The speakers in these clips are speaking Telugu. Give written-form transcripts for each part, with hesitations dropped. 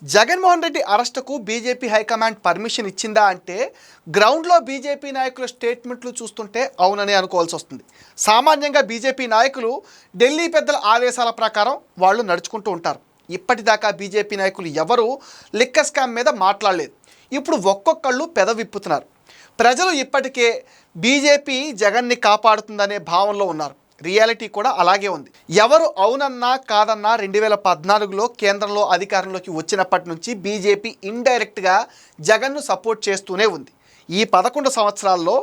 జగన్మోహన్ రెడ్డి అరెస్టుకు బీజేపీ హైకమాండ్ పర్మిషన్ ఇచ్చిందా అంటే గ్రౌండ్లో బీజేపీ నాయకుల స్టేట్మెంట్లు చూస్తుంటే అవునని అనుకోవాల్సి వస్తుంది. సామాన్యంగా బీజేపీ నాయకులు ఢిల్లీ పెద్దల ఆదేశాల ప్రకారం వాళ్ళు నడుచుకుంటూ ఉంటారు. ఇప్పటిదాకా బీజేపీ నాయకులు ఎవరూ లిక్కర్ స్కామ్ మీద మాట్లాడలేదు. ఇప్పుడు ఒక్కొక్కళ్ళు పెదవిప్పుతున్నారు. ప్రజలు ఇప్పటికే బీజేపీ జగన్ని కాపాడుతుందనే భావనలో ఉన్నారు. రియాలిటీ కూడా అలాగే ఉంది. ఎవరు అవునన్నా కాదన్నా 2014లో కేంద్రంలో అధికారంలోకి వచ్చినప్పటి నుంచి బీజేపీ ఇండైరెక్ట్గా జగన్ను సపోర్ట్ చేస్తూనే ఉంది. ఈ 11 సంవత్సరాల్లో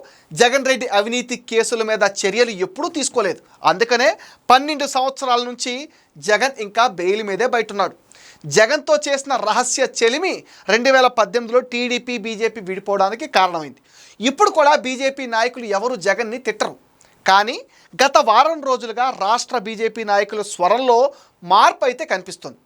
జగన్ రెడ్డి అవినీతి కేసుల మీద చర్యలు ఎప్పుడూ తీసుకోలేదు. అందుకనే 12 సంవత్సరాల నుంచి జగన్ ఇంకా బెయిల్ మీదే బయటున్నాడు. జగన్తో చేసిన రహస్య చెలిమి 2018లో టీడీపీ బీజేపీ విడిపోవడానికి కారణమైంది. ఇప్పుడు కూడా బీజేపీ నాయకులు ఎవరు జగన్ని తిట్టరు. కానీ గత వారం రోజులుగా రాష్ట్ర బీజేపీ నాయకుల స్వరంలో మార్పు అయితే కనిపిస్తుంది.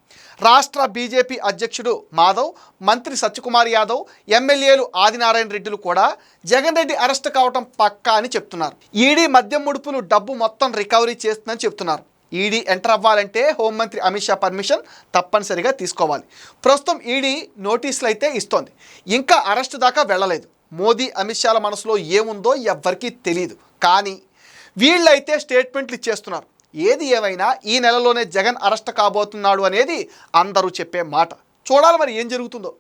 రాష్ట్ర బీజేపీ అధ్యక్షుడు మాధవ్, మంత్రి సత్యకుమార్ యాదవ్, ఎమ్మెల్యేలు ఆదినారాయణ రెడ్డిలు కూడా జగన్ రెడ్డి అరెస్ట్ కావటం పక్కా అని చెప్తున్నారు. ఈడీ మద్యం ముడుపులు డబ్బు మొత్తం రికవరీ చేస్తుందని చెప్తున్నారు. ఈడీ ఎంటర్ అవ్వాలంటే హోంమంత్రి అమిత్ షా పర్మిషన్ తప్పనిసరిగా తీసుకోవాలి. ప్రస్తుతం ఈడీ నోటీసులు అయితే ఇస్తోంది. ఇంకా అరెస్టు దాకా వెళ్ళలేదు. మోదీ అమిత్ షాల మనసులో ఏముందో ఎవ్వరికీ తెలియదు. కానీ వీళ్ళైతే స్టేట్మెంట్లు ఇచ్చేస్తున్నారు. ఏది ఏమైనా ఈ నెలలోనే జగన్ అరెస్ట్ కాబోతున్నాడు అనేది అందరూ చెప్పే మాట. చూడాలి మరి ఏం జరుగుతుందో.